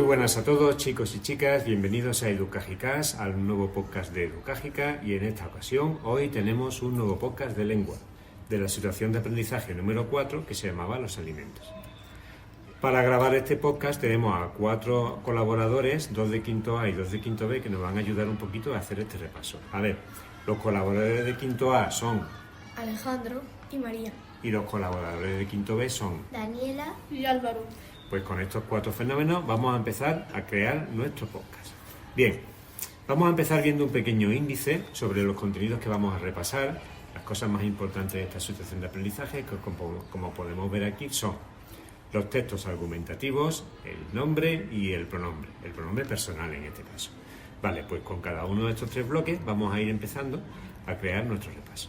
Buenas a todos, chicos y chicas, bienvenidos a Educagicas, al nuevo podcast de Educagica, y en esta ocasión hoy tenemos un nuevo podcast de lengua, de la situación de aprendizaje número 4, que se llamaba Los alimentos. Para grabar este podcast tenemos a 4 colaboradores, 2 de quinto A y 2 de quinto B, que nos van a ayudar un poquito a hacer este repaso. A ver, los colaboradores de quinto A son Alejandro y María. Y los colaboradores de quinto B son Daniela y Álvaro. Pues con estos 4 fenómenos vamos a empezar a crear nuestro podcast. Bien, vamos a empezar viendo un pequeño índice sobre los contenidos que vamos a repasar. Las cosas más importantes de esta situación de aprendizaje, que como podemos ver aquí, son los textos argumentativos, el nombre y el pronombre personal en este caso. Vale, pues con cada uno de estos 3 bloques vamos a ir empezando a crear nuestro repaso.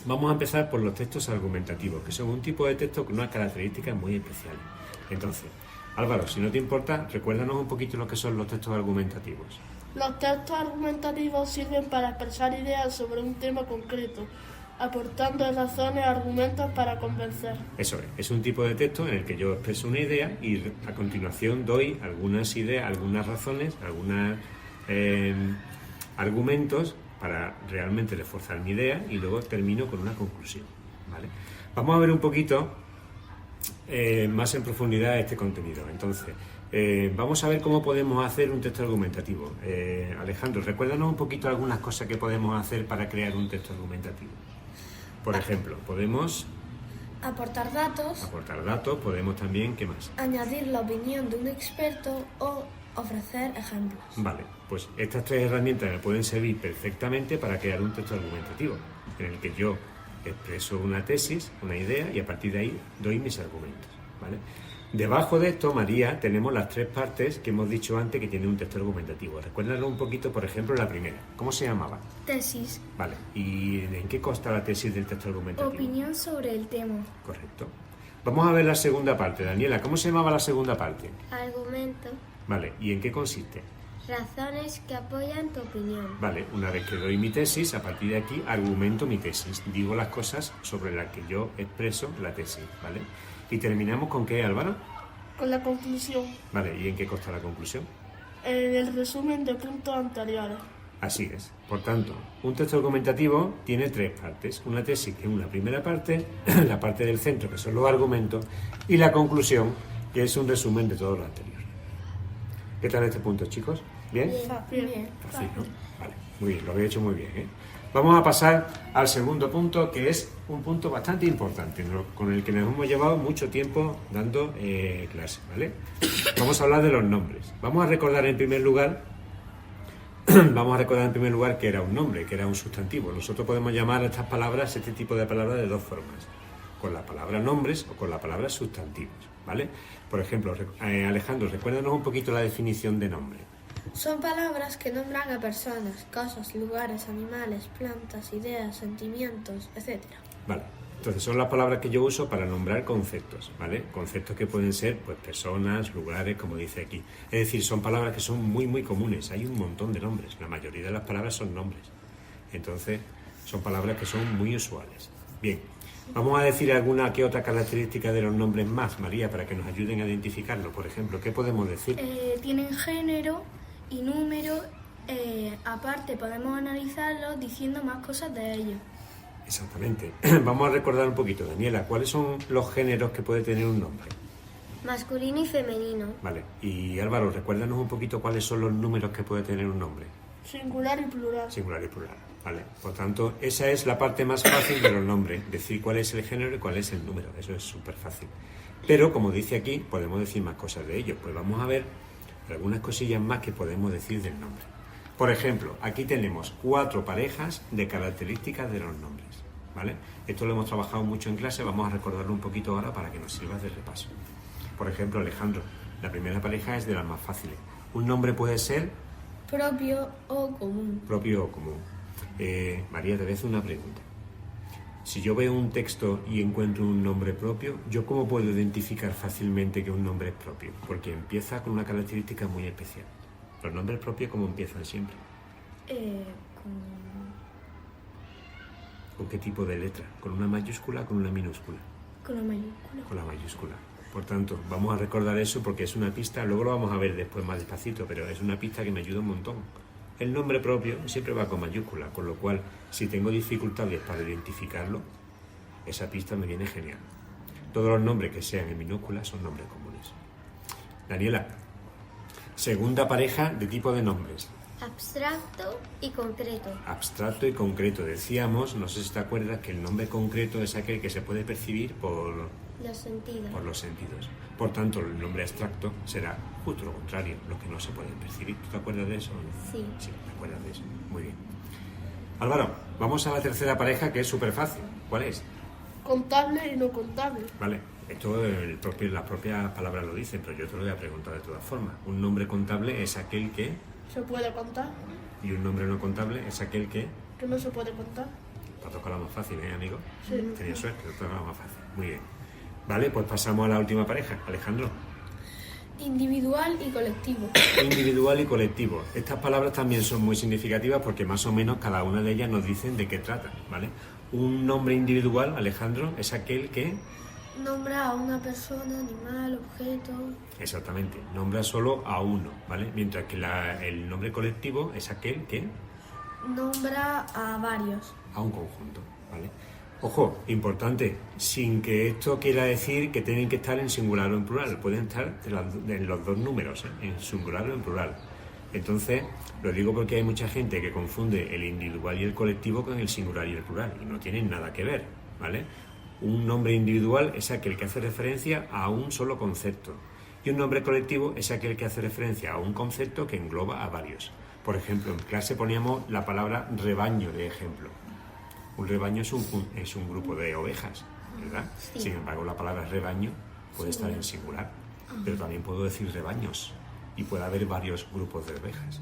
Vamos a empezar por los textos argumentativos, que son un tipo de texto con unas características muy especiales. Entonces, Álvaro, si no te importa, recuérdanos un poquito lo que son los textos argumentativos. Los textos argumentativos sirven para expresar ideas sobre un tema concreto, aportando razones y argumentos para convencer. Eso es un tipo de texto en el que yo expreso una idea y a continuación doy algunas ideas, algunas razones, algunos argumentos para realmente reforzar mi idea y luego termino con una conclusión, ¿vale? Vamos a ver un poquito más en profundidad este contenido. Entonces, vamos a ver cómo podemos hacer un texto argumentativo. Alejandro, recuérdanos un poquito algunas cosas que podemos hacer para crear un texto argumentativo. Por ejemplo, podemos aportar datos, podemos también, ¿qué más? añadir la opinión de un experto o ofrecer ejemplos. Vale, pues estas 3 herramientas me pueden servir perfectamente para crear un texto argumentativo, en el que yo expreso una tesis, una idea, y a partir de ahí doy mis argumentos, ¿vale? Debajo de esto, María, tenemos las 3 partes que hemos dicho antes que tiene un texto argumentativo. Recuérdanos un poquito, por ejemplo, la primera. ¿Cómo se llamaba? Tesis. Vale, ¿y en qué consta la tesis del texto argumentativo? Opinión sobre el tema. Correcto. Vamos a ver la segunda parte. Daniela, ¿cómo se llamaba la segunda parte? Argumento. Vale, ¿y en qué consiste? Razones que apoyan tu opinión. Vale, una vez que doy mi tesis, a partir de aquí argumento mi tesis. Digo las cosas sobre las que yo expreso la tesis, ¿vale? ¿Y terminamos con qué, Álvaro? Con la conclusión. Vale, ¿y en qué consta la conclusión? En el resumen de puntos anteriores. Así es. Por tanto, un texto argumentativo tiene 3 partes. Una tesis, que es una primera parte, la parte del centro, que son los argumentos, y la conclusión, que es un resumen de todo lo anterior. ¿Qué tal este punto, chicos? ¿Bien? Bien. Fácil, ¿no? Vale, muy bien, lo habéis hecho muy bien, ¿eh? Vamos a pasar al segundo punto, que es un punto bastante importante, con el que nos hemos llevado mucho tiempo dando clase, ¿vale? Vamos a hablar de los nombres. Vamos a recordar en primer lugar que era un nombre, que era un sustantivo. Nosotros podemos llamar a estas palabras, este tipo de palabras, de 2 formas: con la palabra nombres o con la palabra sustantivos, ¿vale? Por ejemplo, Alejandro, recuérdanos un poquito la definición de nombre. Son palabras que nombran a personas, cosas, lugares, animales, plantas, ideas, sentimientos, etc. Vale, entonces son las palabras que yo uso para nombrar conceptos, ¿vale? Conceptos que pueden ser, pues, personas, lugares, como dice aquí. Es decir, son palabras que son muy, muy comunes. Hay un montón de nombres. La mayoría de las palabras son nombres. Entonces, son palabras que son muy usuales. Bien, vamos a decir alguna que otra característica de los nombres más, María, para que nos ayuden a identificarlo. Por ejemplo, ¿qué podemos decir? Tienen género y número. Aparte, podemos analizarlos diciendo más cosas de ellos. Exactamente. Vamos a recordar un poquito, Daniela, ¿cuáles son los géneros que puede tener un nombre? Masculino y femenino. Vale. Y Álvaro, recuérdanos un poquito cuáles son los números que puede tener un nombre. Singular y plural. Singular y plural. Vale. Por tanto, esa es la parte más fácil de los nombres, decir cuál es el género y cuál es el número. Eso es súper fácil. Pero, como dice aquí, podemos decir más cosas de ellos. Pues vamos a ver algunas cosillas más que podemos decir del nombre. Por ejemplo, aquí tenemos 4 parejas de características de los nombres, ¿vale? Esto lo hemos trabajado mucho en clase, vamos a recordarlo un poquito ahora para que nos sirva de repaso. Por ejemplo, Alejandro, la primera pareja es de las más fáciles. Un nombre puede ser Propio o común. propio o común. María, te voy a hacer una pregunta. Si yo veo un texto y encuentro un nombre propio, ¿yo cómo puedo identificar fácilmente que un nombre es propio? Porque empieza con una característica muy especial. Los nombres propios, ¿cómo empiezan siempre? ¿Con qué tipo de letra? ¿Con una mayúscula o con una minúscula? Con la mayúscula. Con la mayúscula. Por tanto, vamos a recordar eso porque es una pista, luego lo vamos a ver después más despacito, pero es una pista que me ayuda un montón. El nombre propio siempre va con mayúscula, con lo cual, si tengo dificultades para identificarlo, esa pista me viene genial. Todos los nombres que sean en minúscula son nombres comunes. Daniela, segunda pareja de tipo de nombres. Abstracto y concreto. Abstracto y concreto. Decíamos, no sé si te acuerdas, que el nombre concreto es aquel que se puede percibir por Los sentidos. los sentidos. Por tanto, el nombre abstracto será justo lo contrario, lo que no se puede percibir. ¿Tú te acuerdas de eso? Sí. Sí, te acuerdas de eso. Muy bien. Álvaro, vamos a la tercera pareja que es súper fácil. ¿Cuál es? Contable y no contable. Vale, esto las propias palabras lo dicen, pero yo te lo voy a preguntar de todas formas. Un nombre contable es aquel que, ¿Se puede contar? y un nombre no contable es aquel que... ¿Que no se puede contar? Te ha tocado la más fácil, ¿eh, amigo? Sí. Tenía suerte, te ha tocado la más fácil. Muy bien. Vale, pues pasamos a la última pareja. Alejandro. Individual y colectivo. Individual y colectivo. Estas palabras también son muy significativas porque más o menos cada una de ellas nos dicen de qué tratan, ¿vale? Un nombre individual, Alejandro, es aquel que... Nombra a una persona, animal, objeto. Exactamente, nombra solo a uno, ¿vale? Mientras que el nombre colectivo es aquel que... Nombra a varios. a un conjunto, ¿vale? Ojo, importante, sin que esto quiera decir que tienen que estar en singular o en plural, pueden estar en los dos números, ¿eh? En singular o en plural. Entonces, lo digo porque hay mucha gente que confunde el individual y el colectivo con el singular y el plural, y no tienen nada que ver, ¿vale? Un nombre individual es aquel que hace referencia a un solo concepto, y un nombre colectivo es aquel que hace referencia a un concepto que engloba a varios. Por ejemplo, en clase poníamos la palabra rebaño de ejemplo. Un rebaño es un grupo de ovejas, ¿verdad? Sí. Sin embargo, la palabra rebaño puede estar en singular, pero también puedo decir rebaños y puede haber varios grupos de ovejas.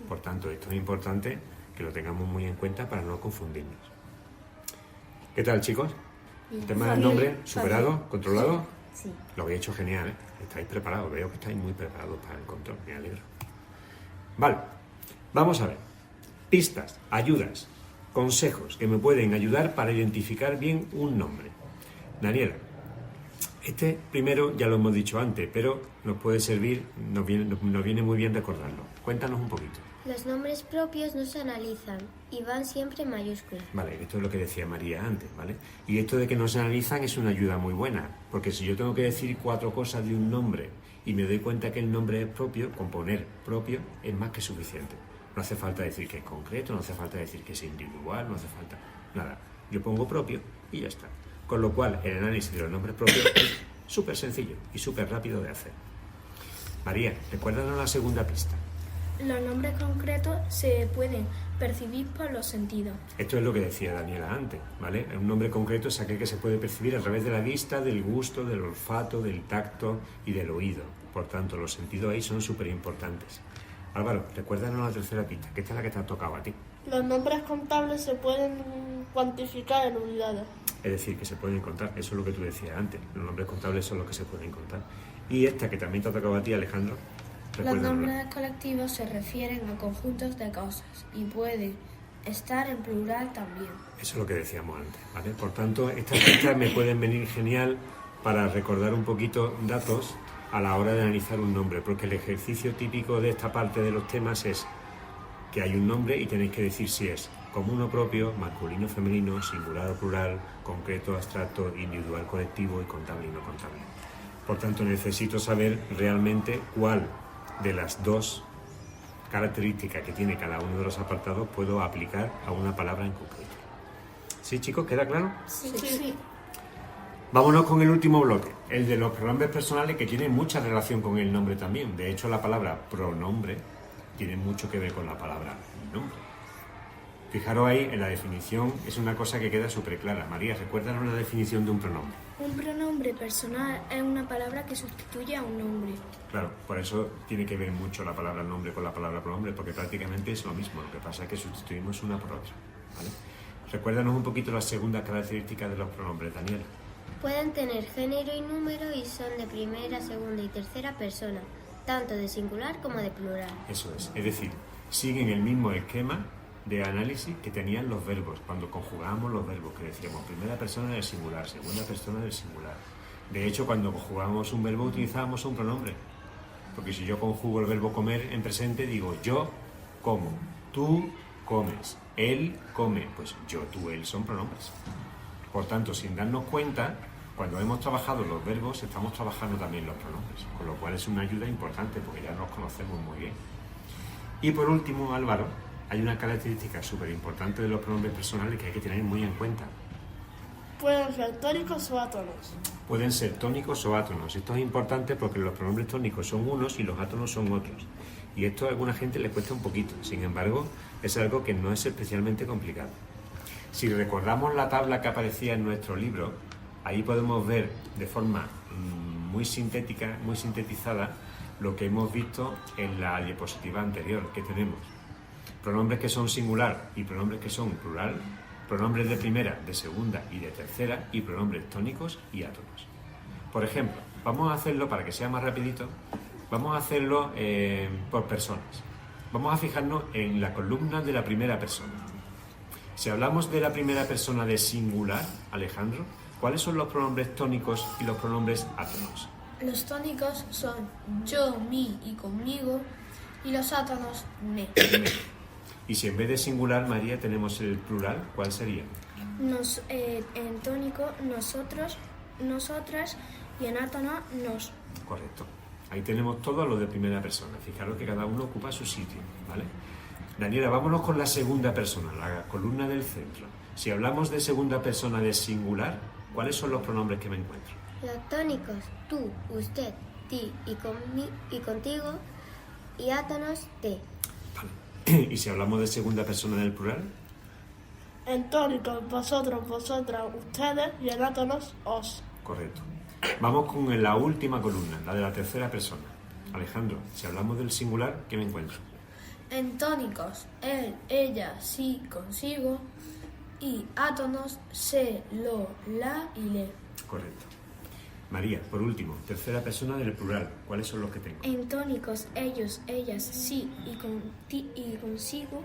Por tanto, esto es importante que lo tengamos muy en cuenta para no confundirnos. ¿Qué tal, chicos? El tema del nombre, superado, controlado. Sí. Lo habéis hecho genial, ¿eh? Estáis preparados, veo que estáis muy preparados para el control, me alegro. Vale, vamos a ver. Pistas, ayudas, consejos que me pueden ayudar para identificar bien un nombre. Daniela, este primero ya lo hemos dicho antes, pero nos puede servir, nos viene muy bien recordarlo. Cuéntanos un poquito. Los nombres propios no se analizan y van siempre en mayúsculas. Vale, esto es lo que decía María antes, ¿vale? Y esto de que no se analizan es una ayuda muy buena, porque si yo tengo que decir 4 cosas de un nombre y me doy cuenta que el nombre es propio, con poner propio es más que suficiente. No hace falta decir que es concreto, no hace falta decir que es individual, no hace falta nada. Yo pongo propio y ya está. Con lo cual, el análisis de los nombres propios es súper sencillo y súper rápido de hacer. María, recuérdanos la segunda pista. Los nombres concretos se pueden percibir por los sentidos. Esto es lo que decía Daniela antes, ¿vale? Un nombre concreto es aquel que se puede percibir a través de la vista, del gusto, del olfato, del tacto y del oído. Por tanto, los sentidos ahí son súper importantes. Álvaro, recuérdanos la tercera pista, que esta es la que te ha tocado a ti. Los nombres contables se pueden cuantificar en unidades. Es decir, que se pueden contar, eso es lo que tú decías antes. Los nombres contables son los que se pueden contar. Y esta que también te ha tocado a ti, Alejandro, Los recuérdanosla. nombres colectivos se refieren a conjuntos de cosas y pueden estar en plural también. Eso es lo que decíamos antes, ¿vale? Por tanto, estas pistas me pueden venir genial para recordar un poquito datos a la hora de analizar un nombre, porque el ejercicio típico de esta parte de los temas es que hay un nombre y tenéis que decir si es común o propio, masculino o femenino, singular o plural, concreto, abstracto, individual, colectivo y contable y no contable. Por tanto, necesito saber realmente cuál de las dos características que tiene cada uno de los apartados puedo aplicar a una palabra en concreto. ¿Sí, chicos? ¿Queda claro? Sí. Vámonos con el último bloque, el de los pronombres personales, que tiene mucha relación con el nombre también. De hecho, la palabra pronombre tiene mucho que ver con la palabra nombre. Fijaros ahí en la definición, es una cosa que queda súper clara. María, recuérdanos la definición de un pronombre. Un pronombre personal es una palabra que sustituye a un nombre. Claro, por eso tiene que ver mucho la palabra nombre con la palabra pronombre, porque prácticamente es lo mismo, lo que pasa es que sustituimos una por otra, ¿vale? Recuérdanos un poquito la segunda característica de los pronombres, Daniel. Pueden tener género y número y son de primera, segunda y tercera persona, tanto de singular como de plural. Eso es decir, siguen el mismo esquema de análisis que tenían los verbos, cuando conjugábamos los verbos, que decíamos primera persona del singular, segunda persona del singular. De hecho, cuando conjugábamos un verbo utilizábamos un pronombre, porque si yo conjugo el verbo comer en presente, digo yo como, tú comes, él come, pues yo, tú, él son pronombres. Por tanto, sin darnos cuenta, cuando hemos trabajado los verbos, estamos trabajando también los pronombres, con lo cual es una ayuda importante porque ya nos conocemos muy bien. Y por último, Álvaro, hay una característica súper importante de los pronombres personales que hay que tener muy en cuenta. Pueden ser tónicos o átonos. Pueden ser tónicos o átonos. Esto es importante porque los pronombres tónicos son unos y los átonos son otros. Y esto a alguna gente le cuesta un poquito. Sin embargo, es algo que no es especialmente complicado. Si recordamos la tabla que aparecía en nuestro libro, ahí podemos ver de forma muy sintética, muy sintetizada, lo que hemos visto en la diapositiva anterior que tenemos. Pronombres que son singular y pronombres que son plural, pronombres de primera, de segunda y de tercera y pronombres tónicos y átonos. Por ejemplo, vamos a hacerlo para que sea más rapidito, vamos a hacerlo por personas. Vamos a fijarnos en la columna de la primera persona. Si hablamos de la primera persona de singular, Alejandro, ¿cuáles son los pronombres tónicos y los pronombres átonos? Los tónicos son yo, mi y conmigo, y los átonos me. Y si en vez de singular, María, tenemos el plural, ¿cuál sería? En tónico, nosotros, nosotras, y en átono, nos. Correcto. Ahí tenemos todo lo de primera persona. Fijaros que cada uno ocupa su sitio, ¿vale? Daniela, vámonos con la segunda persona, la columna del centro. Si hablamos de segunda persona de singular, ¿cuáles son los pronombres que me encuentro? Los tónicos, tú, usted, ti y contigo, y átonos, te. Vale. ¿Y si hablamos de segunda persona del plural? En tónicos, vosotros, vosotras, ustedes, y en átonos, os. Correcto. Vamos con la última columna, la de la tercera persona. Alejandro, si hablamos del singular, ¿qué me encuentro? En tónicos, él, ella, sí, consigo, y átonos, se, lo, la y le. Correcto. María, por último, tercera persona del plural. ¿Cuáles son los que tengo? En tónicos, ellos, ellas, sí y consigo,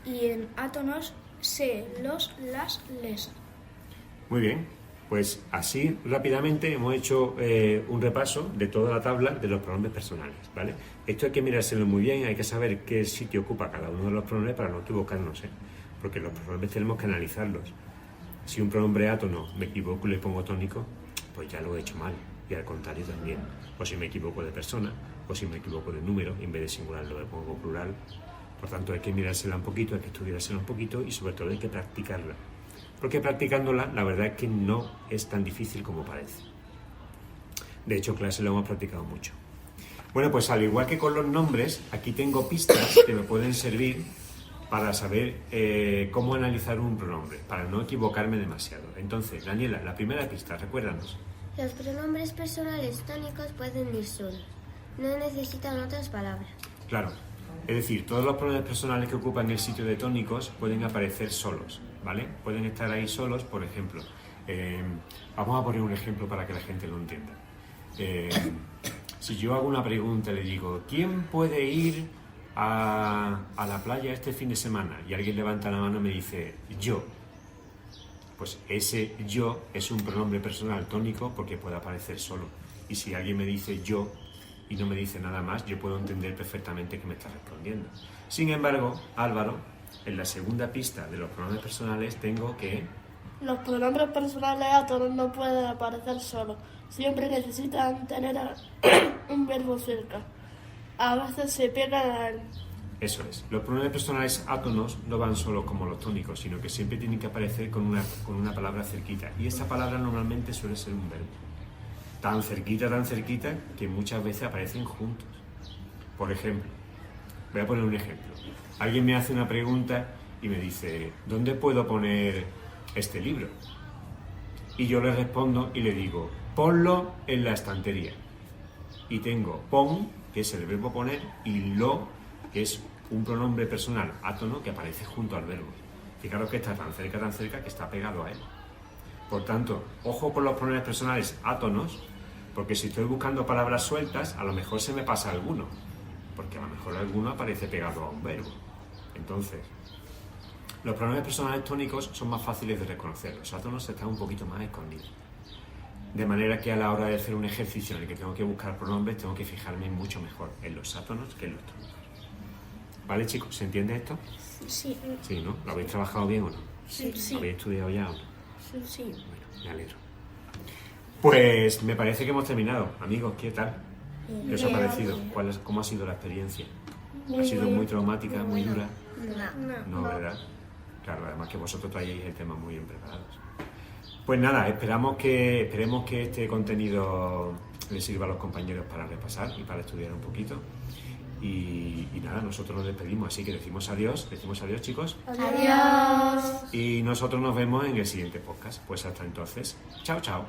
y en átonos, se, los, las, les. Muy bien, pues así rápidamente hemos hecho un repaso de toda la tabla de los pronombres personales, ¿vale? Esto hay que mirárselo muy bien, hay que saber qué sitio ocupa cada uno de los pronombres para no equivocarnos, ¿eh? Porque los pronombres tenemos que analizarlos. Si un pronombre átono me equivoco y le pongo tónico, pues ya lo he hecho mal, y al contrario también. O si me equivoco de persona, o si me equivoco de número, y en vez de singular lo pongo plural. Por tanto, hay que mirársela un poquito, hay que estudiársela un poquito y sobre todo hay que practicarla. Porque practicándola, la verdad es que no es tan difícil como parece. De hecho, en clase lo hemos practicado mucho. Bueno, pues al igual que con los nombres, aquí tengo pistas que me pueden servir para saber cómo analizar un pronombre, para no equivocarme demasiado. Entonces, Daniela, la primera pista, recuérdanos. Los pronombres personales tónicos pueden ir solos. No necesitan otras palabras. Claro. Es decir, todos los pronombres personales que ocupan el sitio de tónicos pueden aparecer solos, ¿vale? Pueden estar ahí solos, por ejemplo. Vamos a poner un ejemplo para que la gente lo entienda. Si yo hago una pregunta y le digo, ¿quién puede ir a la playa este fin de semana? Y alguien levanta la mano y me dice, yo. Pues ese yo es un pronombre personal tónico porque puede aparecer solo. Y si alguien me dice yo y no me dice nada más, yo puedo entender perfectamente que me está respondiendo. Sin embargo, Álvaro, en la segunda pista de los pronombres personales tengo que... Los pronombres personales átonos no pueden aparecer solos. Siempre necesitan tener un verbo cerca. A veces se pegan a él. Eso es. Los pronombres personales átonos no van solos como los tónicos, sino que siempre tienen que aparecer con una palabra cerquita. Y esa palabra normalmente suele ser un verbo. Tan cerquita, que muchas veces aparecen juntos. Por ejemplo, Voy a poner un ejemplo. Alguien me hace una pregunta y me dice, ¿dónde puedo poner este libro? Y yo le respondo y le digo, ponlo en la estantería. Y tengo pon, que es el verbo poner, y lo, que es un pronombre personal átono que aparece junto al verbo. Fijaros que está tan cerca que está pegado a él. Por tanto, ojo con los pronombres personales átonos, porque si estoy buscando palabras sueltas, a lo mejor se me pasa alguno, porque a lo mejor alguno aparece pegado a un verbo. Entonces, los pronombres personales tónicos son más fáciles de reconocer, los átonos están un poquito más escondidos. De manera que a la hora de hacer un ejercicio en el que tengo que buscar pronombres, tengo que fijarme mucho mejor en los átonos que en los tónicos. ¿Vale, chicos? ¿Se entiende esto? Sí. Sí, ¿no? ¿Lo habéis trabajado bien o no? Sí. ¿Lo habéis estudiado ya o no? Sí. Bueno, me alegro. Pues me parece que hemos terminado. Amigos, ¿qué tal? ¿Qué os ha parecido? ¿Cómo ha sido la experiencia? ¿Ha sido muy traumática, muy dura? No, ¿verdad? Claro, además que vosotros traéis el tema muy bien preparados. Pues nada, esperemos que este contenido les sirva a los compañeros para repasar y para estudiar un poquito. Y nada, nosotros nos despedimos, así que decimos adiós, chicos. Adiós. Y nosotros nos vemos en el siguiente podcast. Pues hasta entonces, chao, chao.